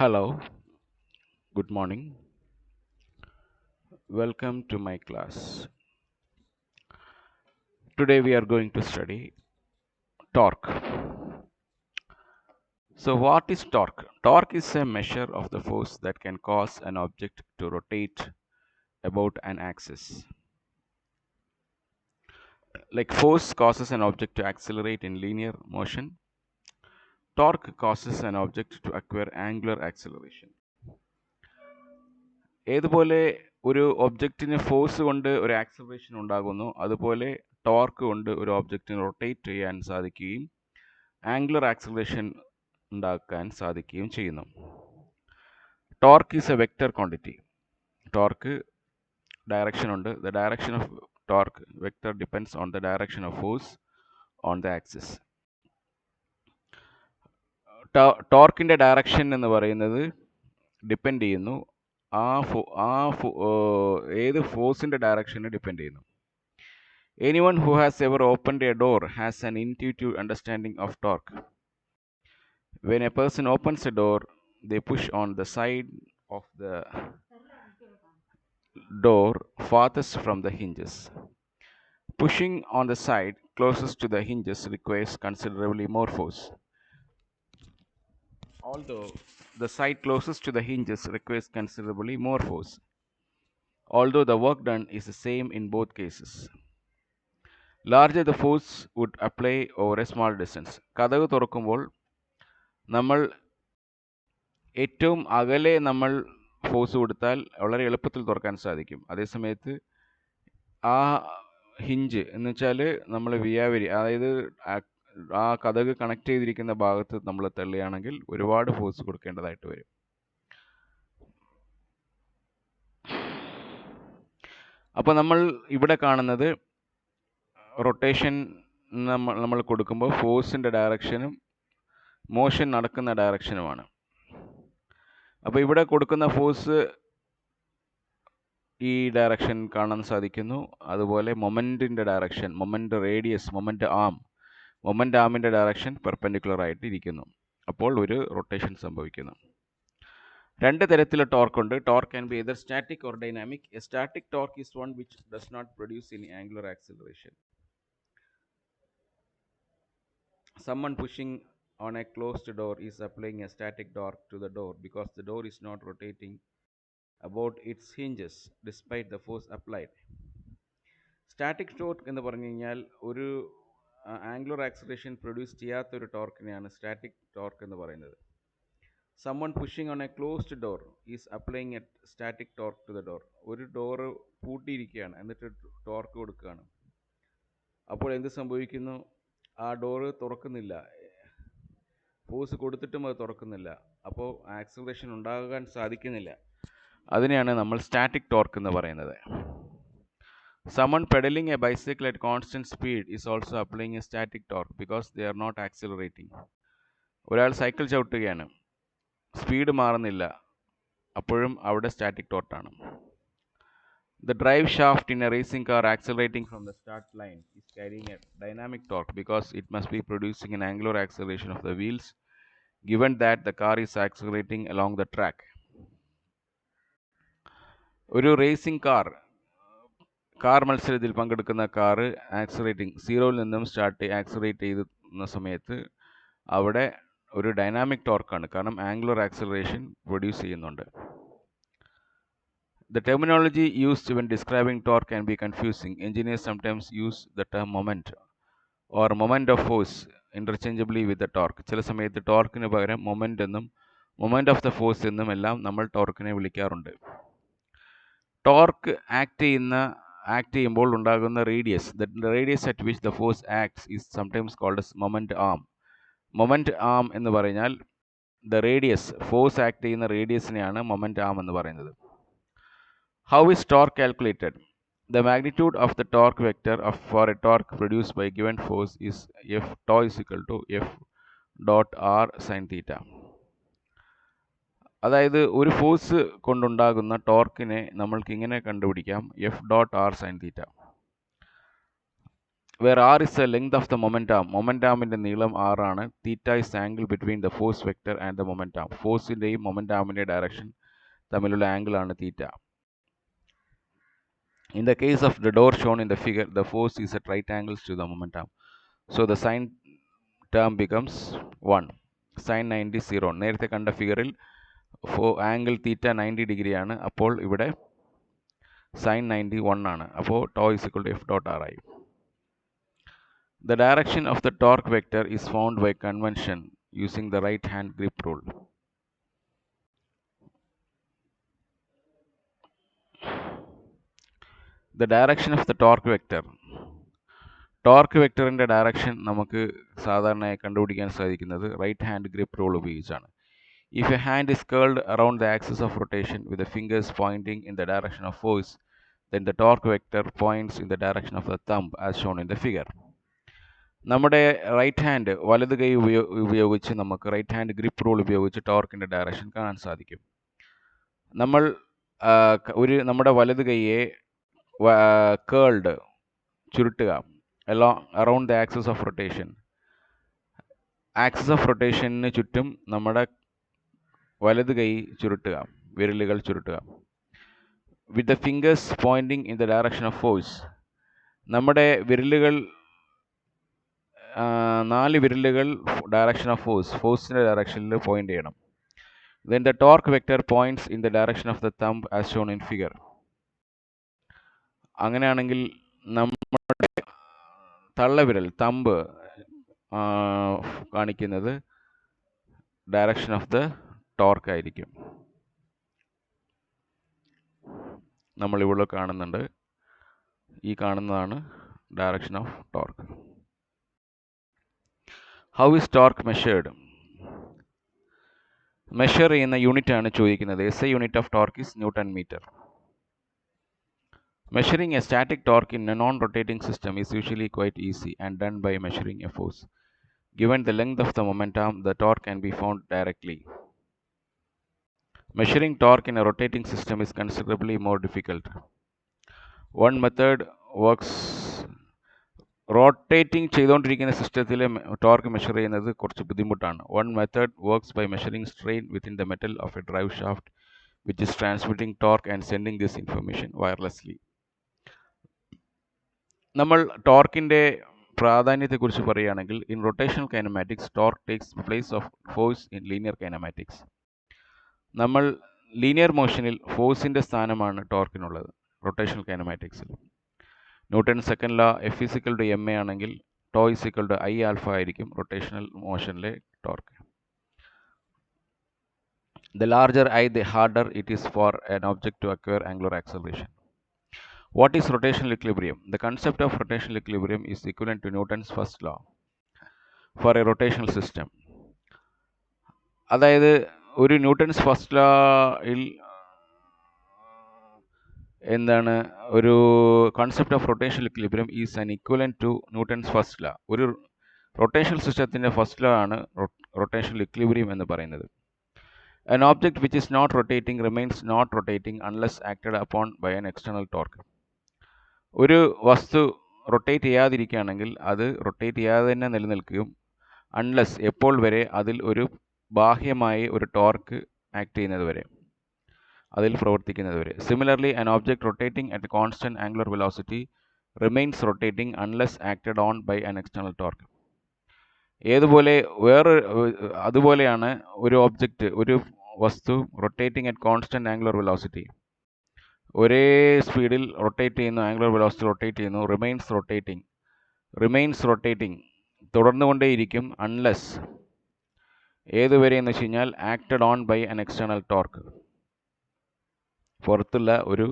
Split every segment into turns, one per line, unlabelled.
Hello, good morning. Welcome to my class. Today we are going to study torque. So, what is torque? Torque is a measure of the force that can cause an object to rotate about an axis. Like force causes an object to accelerate in linear motion, torque causes an object to acquire angular acceleration. ഏതുപോലെ ഒരു ഒബ്ജക്റ്റിന് force കൊണ്ട് ഒരു acceleration ഉണ്ടാകുന്നു, അതുപോലെ torque കൊണ്ട് ഒരു ഒബ്ജക്റ്റിന് rotate ചെയ്യാൻ സാധിക്കുകയും ആംഗുലർ ആക്സലറേഷൻ ഉണ്ടാക്കാൻ സാധിക്കുകയും ചെയ്യുന്നു. Torque is a vector quantity. Torque direction ഉണ്ട്. The direction of torque vector depends on the direction of force on the axis. ടോർക്കിൻ്റെ ഡയറക്ഷൻ എന്ന് പറയുന്നത് ഡിപ്പെൻഡ് ചെയ്യുന്നു ഏത് ഫോഴ്സിൻ്റെ ഡയറക്ഷനെ ഡിപ്പെൻഡ് ചെയ്യുന്നു. Anyone who has ever opened a door has an intuitive understanding of torque. When a person opens a door, they push on the side of the door farthest from the hinges. Pushing on the side closest to the hinges requires considerably more force. Although the side closest to the hinges requires considerably more force. Although the work done is the same in both cases. Larger the force would apply over a small distance. കതക് തുറക്കുമ്പോൾ നമ്മൾ ഏറ്റവും അകലെ നമ്മൾ force കൊടുത്താൽ വളരെ എളുപ്പത്തിൽ തുറക്കാൻ സാധിക്കും. അതേസമയത്ത് ആ ഹിഞ്ച് എന്ന് വെച്ചാൽ നമ്മൾ വിയാവരി, അതായത് ആ കതക് കണക്ട് ചെയ്തിരിക്കുന്ന ഭാഗത്ത് നമ്മൾ തള്ളുകയാണെങ്കിൽ ഒരുപാട് ഫോഴ്സ് കൊടുക്കേണ്ടതായിട്ട് വരും. അപ്പോൾ നമ്മൾ ഇവിടെ കാണുന്നത് റൊട്ടേഷൻ നമ്മൾ കൊടുക്കുമ്പോൾ ഫോഴ്സിൻ്റെ ഡയറക്ഷനും മോഷൻ നടക്കുന്ന ഡയറക്ഷനുമാണ്. അപ്പോൾ ഇവിടെ കൊടുക്കുന്ന ഫോഴ്സ് ഈ ഡയറക്ഷൻ കാണാൻ സാധിക്കുന്നു. അതുപോലെ മൊമെൻറ്റിൻ്റെ ഡയറക്ഷൻ, മൊമെൻ്റ് റേഡിയസ്, മൊമെൻ്റ് ആമിൻ്റെ ഡയറക്ഷൻ പെർപെൻഡിക്കുലർ ആയിട്ട് ഇരിക്കുന്നു. അപ്പോൾ ഒരു റൊട്ടേഷൻ സംഭവിക്കുന്നു. രണ്ട് തരത്തിലുള്ള ടോർക്ക് ഉണ്ട്. Torque can be either static or dynamic. A static torque is one which does not produce any angular acceleration. Someone pushing on a closed door is applying a static torque to the door because the door is not rotating about its hinges despite the force applied. Static torque എന്ന് പറഞ്ഞു കഴിഞ്ഞാൽ ഒരു angular acceleration produce ചെയ്യാത്തൊരു ടോർക്കിനെയാണ് static torque എന്ന് പറയുന്നത്. Someone pushing on a closed door is applying a static torque to the door. ഒരു door പൂട്ടിയിരിക്കുകയാണ്, എന്നിട്ട് torque കൊടുക്കുകയാണ്. അപ്പോൾ എന്ത് സംഭവിക്കുന്നു? ആ ഡോറ് തുറക്കുന്നില്ല, ഫോഴ്സ് കൊടുത്തിട്ടും അത് തുറക്കുന്നില്ല. അപ്പോൾ ആക്സിലറേഷൻ ഉണ്ടാകാൻ സാധിക്കുന്നില്ല. അതിനെയാണ് നമ്മൾ സ്റ്റാറ്റിക് ടോർക്ക് എന്ന് പറയുന്നത്. Someone pedaling a bicycle at constant speed is also applying a static torque because they are not accelerating. ഒരാൾ സൈക്കിൾ ചവിട്ടുകയാണ്, സ്പീഡ് മാറുന്നില്ല, അപ്പോഴും അവിടെ static ടോർക്കാണ്. The drive shaft in a racing car accelerating from the start line is carrying a dynamic torque because it must be producing an angular acceleration of the wheels given that the car is accelerating along the track. ഒരു racing car മത്സരത്തിൽ പങ്കെടുക്കുന്ന car accelerating, സീറോയിൽ നിന്നും accelerate ചെയ്യുന്ന സമയത്ത് അവിടെ ഒരു dynamic ടോർക്കാണ്, കാരണം ആംഗുലർ ആക്സിലറേഷൻ പ്രൊഡ്യൂസ് ചെയ്യുന്നുണ്ട്. The terminology used when describing torque can be confusing. Engineers sometimes use the term moment or moment of force interchangeably with the torque. ചില സമയത്ത് ടോർക്കിന് പകരം മൊമെൻ്റ് എന്നും മൊമെൻ്റ് ഓഫ് ദ ഫോഴ്സ് എന്നും എല്ലാം നമ്മൾ ടോർക്കിനെ വിളിക്കാറുണ്ട്. Torque act ചെയ്യുമ്പോൾ ഉണ്ടാകുന്ന radius, the radius at which the force acts is sometimes called as moment arm. Moment arm എന്ന് പറഞ്ഞാൽ the radius, ഫോഴ്സ് ആക്ട് ചെയ്യുന്ന റേഡിയസിനെയാണ് മൊമെൻ്റ് ആം എന്ന് പറയുന്നത്. How is torque calculated? The magnitude of the torque vector for a torque produced by given force is F tau is equal to F dot R sin theta. അതായത് ഒരു force കൊണ്ടുണ്ടാകുന്ന ടോർക്കിനെ നമ്മൾക്ക് ഇങ്ങനെ കണ്ടുപിടിക്കാം, F dot R sin theta. where r is the length of the momentum in the നീളം r ആണ്. theta is the angle between the force vector and the momentum. ഫോഴ്സിന്റെയും മൊമെന്റമിന്റെ ഡയറക്ഷൻ തമ്മിലുള്ള ആംഗിൾ ആണ് theta. In the case of the door shown in the figure, the force is at right angles to the momentum. So the sin term becomes 1. Sin 90 0. നേരത്തെ കണ്ട ഫിഗറിൽ angle theta 90 degree ആണ്. അപ്പോൾ ഇവിടെ sin 90 1 ആണ്. അപ്പോൾ tau is equal to f dot r ആയി. The direction of the torque vector is found by convention using the right hand grip rule. The direction of the torque vector. Torque വെക്ടറിൻ്റെ direction നമുക്ക് സാധാരണയായി കണ്ടുപിടിക്കാൻ സാധിക്കുന്നത് right hand grip rule ഉപയോഗിച്ചാണ്. If a hand is curled around the axis of rotation with the fingers pointing in the direction of force, then the torque vector points in the direction of the thumb as shown in the figure. നമ്മുടെ right hand വലത് കൈ ഉപയോഗിച്ച് നമുക്ക് right hand grip rule ഉപയോഗിച്ച് ടോർക്കിൻ്റെ direction കാണാൻ സാധിക്കും. നമ്മൾ നമ്മുടെ വലത് കൈയെ കേൾഡ് ചുരുട്ടുക around the axis of rotation. Axis of റൊട്ടേഷന് ചുറ്റും നമ്മുടെ വലത് കൈ ചുരുട്ടുക, വിരലുകൾ ചുരുട്ടുക. With the fingers pointing in the direction of force. നമ്മുടെ വിരലുകൾ 4 വിരലുകൾ ഡയറക്ഷൻ ഓഫ് ഫോഴ്സിൻ്റെ ഡയറക്ഷനിൽ പോയിന്റ് ചെയ്യണം. Then the torque vector points in the direction of the thumb as shown in figure. അങ്ങനെയാണെങ്കിൽ നമ്മുടെ തള്ളവിരൽ തമ്പ് കാണിക്കുന്നത് ഡയറക്ഷൻ ഓഫ് ദ ടോർക്ക് ആയിരിക്കും. നമ്മളിവിടെ കാണുന്നുണ്ട്, ഈ കാണുന്നതാണ് direction of torque. How is torque measured? Measure ചെയ്യുന്ന യൂണിറ്റ് ആണ് ചോദിക്കുന്നത്. SI unit of torque is newton metre. Measuring a static torque in a non-rotating system is usually quite easy and done by measuring a force. Given the length of the momentum, the torque can be found directly. Measuring torque in a rotating system is considerably more difficult. One method works. Rotating ചെയ്തുകൊണ്ടിരിക്കുന്ന സിസ്റ്റത്തിൽ torque measure ചെയ്യുന്നത് കുറച്ച് ബുദ്ധിമുട്ടാണ്. One method works by measuring strain within the metal of a drive shaft which is transmitting torque and sending this information wirelessly. നമ്മൾ ടോർക്കിൻ്റെ പ്രാധാന്യത്തെക്കുറിച്ച് പറയുകയാണെങ്കിൽ, in rotational kinematics torque takes place of force in linear kinematics. നമ്മൾ linear മോഷനിൽ ഫോഴ്സിൻ്റെ സ്ഥാനമാണ് ടോർക്കിനുള്ളത് rotational കൈനമാറ്റിക്സിൽ. Newton second law F is equal to ma ആണെങ്കിൽ tau is equal to I alpha ആയിരിക്കും റൊട്ടേഷണൽ മോഷനിലെ torque. The larger I, the harder it is for an object to acquire angular acceleration. What is rotational equilibrium? The concept of rotational equilibrium is equivalent to Newton's first law for a rotational system. അതായത് ഒരു Newton's first ലോയിൽ എന്താണ് ഒരു concept of rotational equilibrium is an equivalent to newton's first law. ഒരു rotational സിസ്റ്റത്തിൻ്റെ first law ആണ് rotational equilibrium എന്ന് പറയുന്നത്. An object which is not rotating remains not rotating unless acted upon by an external torque. ഒരു വസ്തു rotate ചെയ്യാതിരിക്കുകയാണെങ്കിൽ അത് rotate ചെയ്യാതെ തന്നെ നിലനിൽക്കുകയും അൺലെസ് എപ്പോൾ വരെ അതിൽ ഒരു ബാഹ്യമായി ഒരു ടോർക്ക് ആക്ട് ചെയ്യുന്നത് വരെ, അതിൽ പ്രവർത്തിക്കുന്നത് വരെ. Similarly an object rotating at a constant angular velocity remains rotating unless acted on by an external torque. അതുപോലെയാണ് ഒരു ഒബ്ജക്റ്റ്, ഒരു വസ്തു rotating at constant angular velocity, ഒരേ സ്പീഡിൽ റൊട്ടേറ്റ് ചെയ്യുന്നു, ആംഗുലർ വെലോസിറ്റി റൊട്ടേറ്റ് ചെയ്യുന്നു, റിമെയിൻസ് റൊട്ടേറ്റിംഗ് തുടർന്നുകൊണ്ടേയിരിക്കും അൺലെസ് ഏതുവരെ എന്ന് വെച്ച് കഴിഞ്ഞാൽ acted on by an external torque, പുറത്തുള്ള ഒരു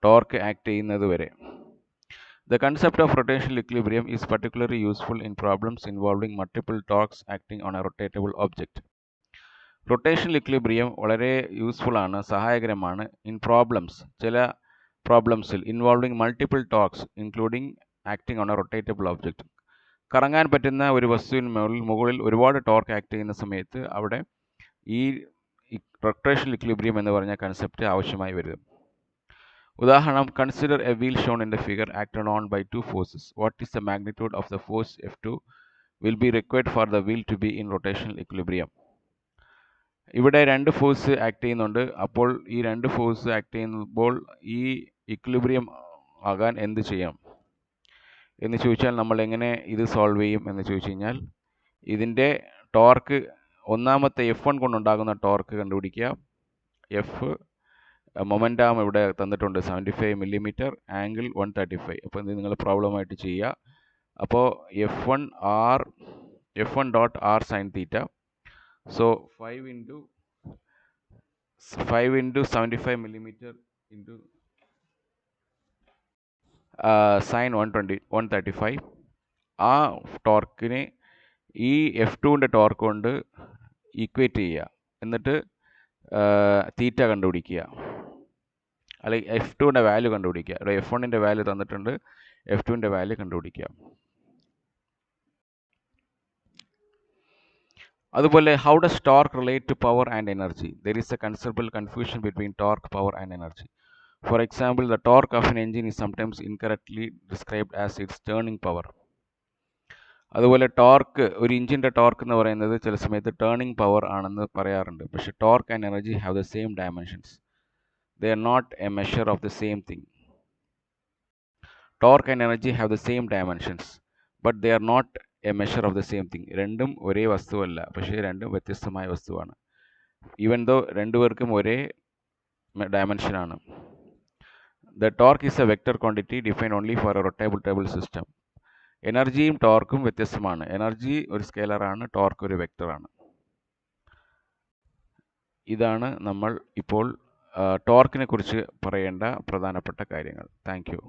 ടോർക്ക് ആക്ട് ചെയ്യുന്നത് വരെ. The concept of rotational equilibrium is particularly useful in problems involving multiple torques acting on a rotatable object. Rotational equilibrium വളരെ യൂസ്ഫുൾ ആണ്, സഹായകരമാണ് ഇൻ പ്രോബ്ലംസ്, ചില പ്രോബ്ലംസിൽ involving multiple torques including acting on a rotatable object. കറങ്ങാൻ പറ്റുന്ന ഒരു വസ്തുവിന് മുകളിൽ ഒരുപാട് ടോർക്ക് ആക്ട് ചെയ്യുന്ന സമയത്ത് അവിടെ ഈ റൊട്ടേഷണൽ ഇക്വിലിബ്രിയം എന്ന് പറഞ്ഞ കൺസെപ്റ്റ് ആവശ്യമായി വരും. ഉദാഹരണം, consider a wheel shown in the figure acted on by two forces. What is the magnitude of the force F2 will be required for the wheel to be in rotational equilibrium? ഇവിടെ രണ്ട് force act ചെയ്യുന്നുണ്ട്. അപ്പോൾ ഈ രണ്ട് force act ചെയ്യുമ്പോൾ ഈ equilibrium ആകാൻ എന്ത് ചെയ്യണം എന്ന് ചോദിച്ചാൽ നമ്മൾ എങ്ങനെ ഇത് സോൾവ് ചെയ്യും എന്ന് ചോദിച്ചു കഴിഞ്ഞാൽ, ഇതിൻ്റെ ടോർക്ക് ഒന്നാമത്തെ F1 കൊണ്ടുണ്ടാകുന്ന ടോർക്ക് കണ്ടുപിടിക്കുക. എഫ് മൊമെൻറ്റാം ഇവിടെ തന്നിട്ടുണ്ട് 75 മില്ലിമീറ്റർ, ആംഗിൾ 135. അപ്പോൾ ഇത് നിങ്ങൾ പ്രോബ്ലമായിട്ട് ചെയ്യുക. അപ്പോൾ F1 dot r sine theta. So 5 into 75 millimeter into sine 135. ആ ടോർക്കിനെ ഈ F2ൻ്റെ ടോർക്ക് കൊണ്ട് ഈക്വേറ്റ് ചെയ്യുക. എന്നിട്ട് തീറ്റ കണ്ടുപിടിക്കുക, അല്ലെങ്കിൽ F2ൻ്റെ വാല്യൂ കണ്ടുപിടിക്കുക. ഇവിടെ F1ൻ്റെ വാല്യൂ തന്നിട്ടുണ്ട്, F2ൻ്റെ വാല്യൂ കണ്ടുപിടിക്കുക. അതുപോലെ how does torque relate to power and energy? There is a considerable confusion between torque, power and energy. For example, the torque of an engine is sometimes incorrectly described as its turning power. അതുപോലെ torque, ഒരു ഇഞ്ചിൻ്റെ torque എന്ന് പറയുന്നത് ചില സമയത്ത് turning power ആണെന്ന് പറയാറുണ്ട്. പക്ഷേ torque and energy have the same dimensions. They are not a measure of the same thing. Torque and energy have the same dimensions, but they are not a measure of the same thing. രണ്ടും ഒരേ വസ്തുവല്ല, പക്ഷേ രണ്ടും വ്യത്യസ്തമായ വസ്തുവാണ്. Even though രണ്ടുപേർക്കും ഒരേ ഡയമെൻഷനാണ്. The torque is a vector quantity defined only for a rotable system. എനർജിയും ടോർക്കും വ്യത്യസ്തമാണ്. എനർജി ഒരു സ്കെയിലറാണ്, ടോർക്ക് ഒരു വെക്ടറാണ്. ഇതാണ് നമ്മൾ ഇപ്പോൾ ടോർക്കിനെ കുറിച്ച് പറയേണ്ട പ്രധാനപ്പെട്ട കാര്യങ്ങൾ. Thank you.